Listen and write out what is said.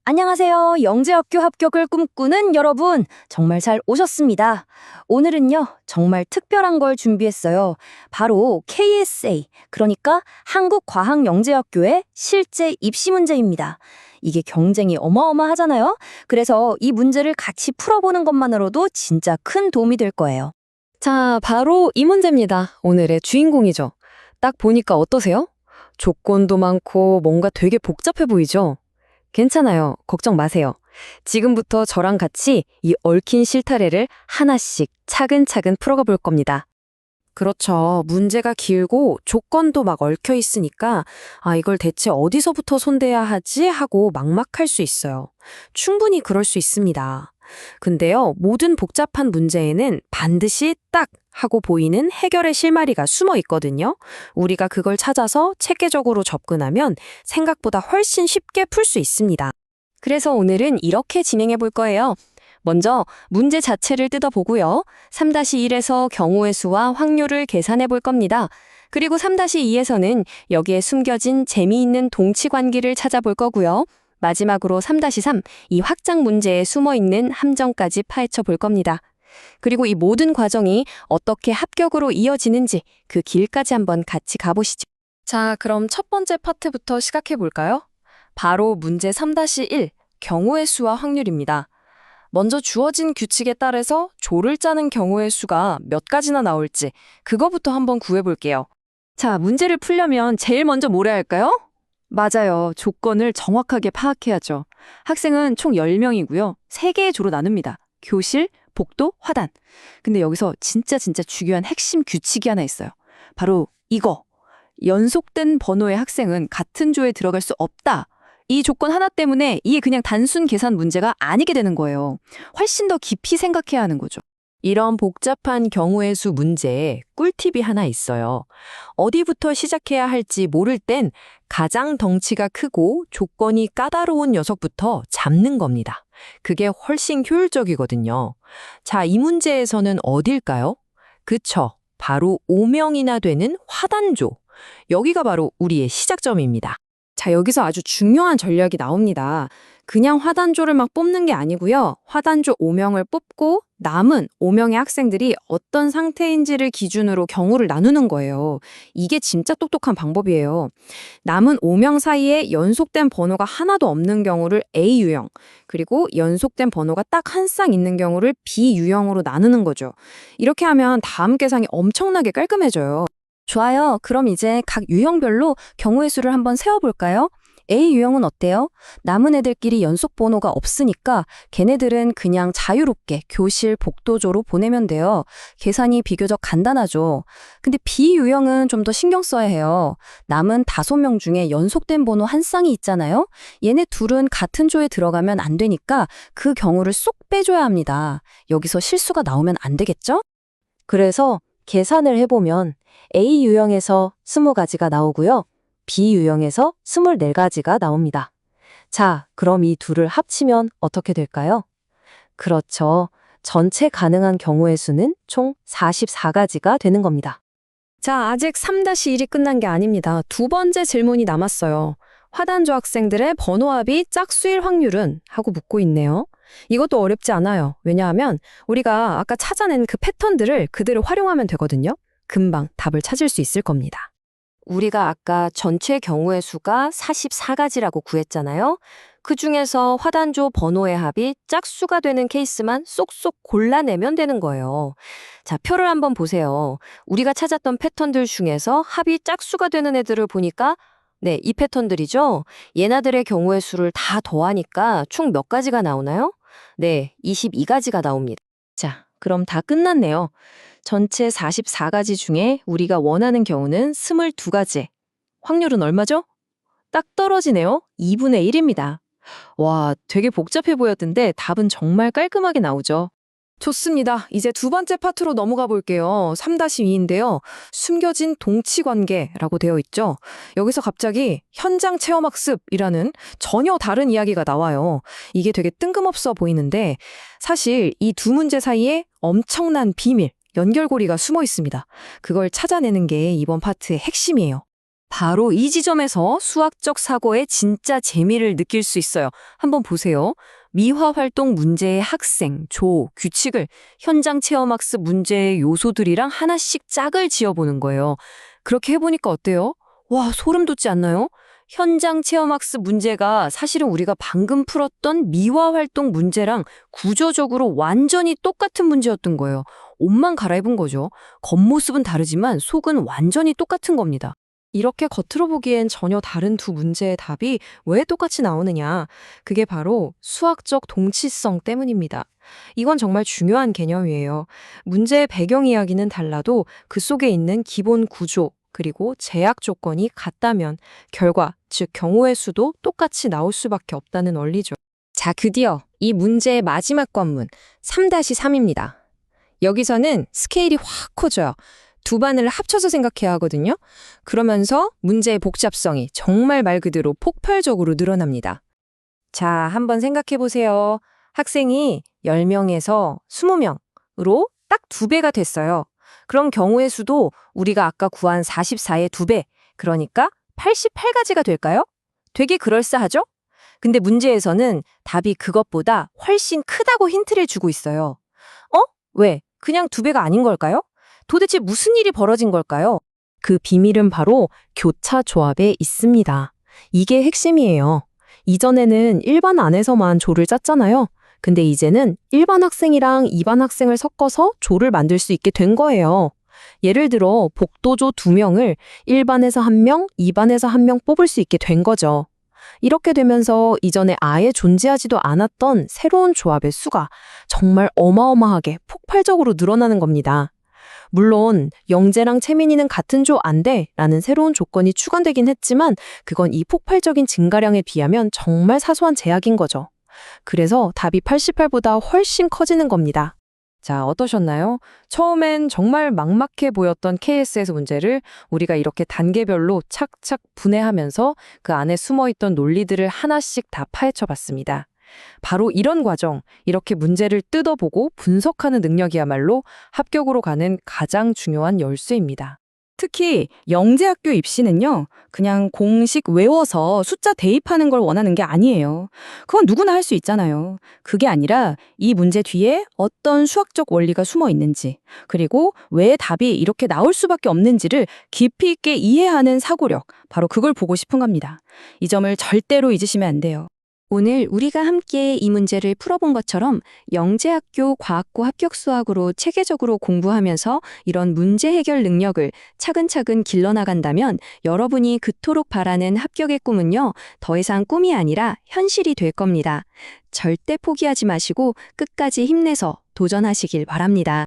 안녕하세요. 영재학교 합격을 꿈꾸는 여러분. 정말 잘 오셨습니다. 오늘은요, 정말 특별한 걸 준비했어요. 바로 KSA, 그러니까 한국과학영재학교의 실제 입시 문제입니다. 이게 경쟁이 어마어마하잖아요. 그래서 이 문제를 같이 풀어보는 것만으로도 진짜 큰 도움이 될 거예요. 자, 바로 이 문제입니다. 오늘의 주인공이죠. 딱 보니까 어떠세요? 조건도 많고 뭔가 되게 복잡해 보이죠? 괜찮아요. 걱정 마세요. 지금부터 저랑 같이 이 얽힌 실타래를 하나씩 차근차근 풀어가 볼 겁니다. 그렇죠. 문제가 길고 조건도 막 얽혀 있으니까 이걸 대체 어디서부터 손대야 하지 하고 막막할 수 있어요. 충분히 그럴 수 있습니다. 근데요, 모든 복잡한 문제에는 반드시 딱 하고 보이는 해결의 실마리가 숨어 있거든요. 우리가 그걸 찾아서 체계적으로 접근하면 생각보다 훨씬 쉽게 풀 수 있습니다. 그래서 오늘은 이렇게 진행해 볼 거예요. 먼저 문제 자체를 뜯어보고요. 3-1에서 경우의 수와 확률을 계산해 볼 겁니다. 그리고 3-2에서는 여기에 숨겨진 재미있는 동치 관계를 찾아볼 거고요. 마지막으로 3-3, 이 확장 문제에 숨어있는 함정까지 파헤쳐 볼 겁니다. 그리고 이 모든 과정이 어떻게 합격으로 이어지는지 그 길까지 한번 같이 가보시죠. 자, 그럼 첫 번째 파트부터 시작해 볼까요? 바로 문제 3-1, 경우의 수와 확률입니다. 먼저 주어진 규칙에 따라서 조를 짜는 경우의 수가 몇 가지나 나올지 그거부터 한번 구해볼게요. 자, 문제를 풀려면 제일 먼저 뭘 해야 할까요? 맞아요. 조건을 정확하게 파악해야죠. 학생은 총 10명이고요. 3개의 조로 나눕니다. 교실, 복도, 화단. 근데 여기서 진짜 중요한 핵심 규칙이 하나 있어요. 바로 이거. 연속된 번호의 학생은 같은 조에 들어갈 수 없다. 이 조건 하나 때문에 이게 그냥 단순 계산 문제가 아니게 되는 거예요. 훨씬 더 깊이 생각해야 하는 거죠. 이런 복잡한 경우의 수 문제에 꿀팁이 하나 있어요. 어디부터 시작해야 할지 모를 땐 가장 덩치가 크고 조건이 까다로운 녀석부터 잡는 겁니다. 그게 훨씬 효율적이거든요. 자, 이 문제에서는 어딜까요? 그쵸. 바로 5명이나 되는 화단조. 여기가 바로 우리의 시작점입니다. 자, 여기서 아주 중요한 전략이 나옵니다. 그냥 화단조를 막 뽑는 게 아니고요. 화단조 5명을 뽑고 남은 5명의 학생들이 어떤 상태인지를 기준으로 경우를 나누는 거예요. 이게 진짜 똑똑한 방법이에요. 남은 5명 사이에 연속된 번호가 하나도 없는 경우를 A 유형, 그리고 연속된 번호가 딱 한 쌍 있는 경우를 B 유형으로 나누는 거죠. 이렇게 하면 다음 계산이 엄청나게 깔끔해져요. 좋아요. 그럼 이제 각 유형별로 경우의 수를 한번 세워볼까요? A 유형은 어때요? 남은 애들끼리 연속 번호가 없으니까 걔네들은 그냥 자유롭게 교실 복도조로 보내면 돼요. 계산이 비교적 간단하죠. 근데 B 유형은 좀 더 신경 써야 해요. 남은 5명 중에 연속된 번호 한 쌍이 있잖아요. 얘네 둘은 같은 조에 들어가면 안 되니까 그 경우를 쏙 빼줘야 합니다. 여기서 실수가 나오면 안 되겠죠? 그래서 계산을 해보면 A 유형에서 20가지가 나오고요. B 유형에서 24가지가 나옵니다. 자, 그럼 이 둘을 합치면 어떻게 될까요? 그렇죠. 전체 가능한 경우의 수는 총 44가지가 되는 겁니다. 자, 아직 3-1이 끝난 게 아닙니다. 두 번째 질문이 남았어요. 화단조 학생들의 번호합이 짝수일 확률은? 하고 묻고 있네요. 이것도 어렵지 않아요. 왜냐하면 우리가 아까 찾아낸 그 패턴들을 그대로 활용하면 되거든요. 금방 답을 찾을 수 있을 겁니다. 우리가 아까 전체 경우의 수가 44가지라고 구했잖아요. 그 중에서 화단조 번호의 합이 짝수가 되는 케이스만 쏙쏙 골라내면 되는 거예요. 자, 표를 한번 보세요. 우리가 찾았던 패턴들 중에서 합이 짝수가 되는 애들을 보니까 네, 이 패턴들이죠. 얘네들의 경우의 수를 다 더하니까 총 몇 가지가 나오나요? 네, 22가지가 나옵니다. 자, 그럼 다 끝났네요. 전체 44가지 중에 우리가 원하는 경우는 22가지. 확률은 얼마죠? 딱 떨어지네요. 2분의 1입니다. 와, 되게 복잡해 보였던데 답은 정말 깔끔하게 나오죠. 좋습니다. 이제 두 번째 파트로 넘어가 볼게요. 3-2인데요. 숨겨진 동치 관계라고 되어 있죠. 여기서 갑자기 현장 체험학습이라는 전혀 다른 이야기가 나와요. 이게 되게 뜬금없어 보이는데 사실 이 두 문제 사이에 엄청난 비밀, 연결고리가 숨어 있습니다. 그걸 찾아내는 게 이번 파트의 핵심이에요. 바로 이 지점에서 수학적 사고의 진짜 재미를 느낄 수 있어요. 한번 보세요. 미화 활동 문제의 학생, 조, 규칙을 현장 체험학습 문제의 요소들이랑 하나씩 짝을 지어보는 거예요. 그렇게 해보니까 어때요? 와, 소름 돋지 않나요? 현장 체험학습 문제가 사실은 우리가 방금 풀었던 미화 활동 문제랑 구조적으로 완전히 똑같은 문제였던 거예요. 옷만 갈아입은 거죠. 겉모습은 다르지만 속은 완전히 똑같은 겁니다. 이렇게 겉으로 보기엔 전혀 다른 두 문제의 답이 왜 똑같이 나오느냐? 그게 바로 수학적 동치성 때문입니다. 이건 정말 중요한 개념이에요. 문제의 배경 이야기는 달라도 그 속에 있는 기본 구조, 그리고 제약 조건이 같다면 결과, 즉 경우의 수도 똑같이 나올 수밖에 없다는 원리죠. 자, 드디어 이 문제의 마지막 관문 3-3입니다. 여기서는 스케일이 확 커져요. 두 반을 합쳐서 생각해야 하거든요. 그러면서 문제의 복잡성이 정말 말 그대로 폭발적으로 늘어납니다. 자, 한번 생각해 보세요. 학생이 10명에서 20명으로 딱 2배가 됐어요. 그럼 경우의 수도 우리가 아까 구한 44의 2배, 그러니까 88가지가 될까요? 되게 그럴싸하죠? 근데 문제에서는 답이 그것보다 훨씬 크다고 힌트를 주고 있어요. 왜? 그냥 2배가 아닌 걸까요? 도대체 무슨 일이 벌어진 걸까요? 그 비밀은 바로 교차 조합에 있습니다. 이게 핵심이에요. 이전에는 일반 안에서만 조를 짰잖아요. 근데 이제는 일반 학생이랑 2반 학생을 섞어서 조를 만들 수 있게 된 거예요. 예를 들어 복도조 2명을 1반에서 1명, 2반에서 1명 뽑을 수 있게 된 거죠. 이렇게 되면서 이전에 아예 존재하지도 않았던 새로운 조합의 수가 정말 어마어마하게 폭발적으로 늘어나는 겁니다. 물론 영재랑 채민이는 같은 조 안 돼 라는 새로운 조건이 추가되긴 했지만 그건 이 폭발적인 증가량에 비하면 정말 사소한 제약인 거죠. 그래서 답이 88보다 훨씬 커지는 겁니다. 자, 어떠셨나요? 처음엔 정말 막막해 보였던 KSS 문제를 우리가 이렇게 단계별로 착착 분해하면서 그 안에 숨어있던 논리들을 하나씩 다 파헤쳐 봤습니다. 바로 이런 과정, 이렇게 문제를 뜯어보고 분석하는 능력이야말로 합격으로 가는 가장 중요한 열쇠입니다. 특히 영재학교 입시는요, 그냥 공식 외워서 숫자 대입하는 걸 원하는 게 아니에요. 그건 누구나 할 수 있잖아요. 그게 아니라 이 문제 뒤에 어떤 수학적 원리가 숨어 있는지, 그리고 왜 답이 이렇게 나올 수밖에 없는지를 깊이 있게 이해하는 사고력, 바로 그걸 보고 싶은 겁니다. 이 점을 절대로 잊으시면 안 돼요. 오늘 우리가 함께 이 문제를 풀어본 것처럼 영재학교 과학고 합격수학으로 체계적으로 공부하면서 이런 문제 해결 능력을 차근차근 길러나간다면 여러분이 그토록 바라는 합격의 꿈은요, 더 이상 꿈이 아니라 현실이 될 겁니다. 절대 포기하지 마시고 끝까지 힘내서 도전하시길 바랍니다.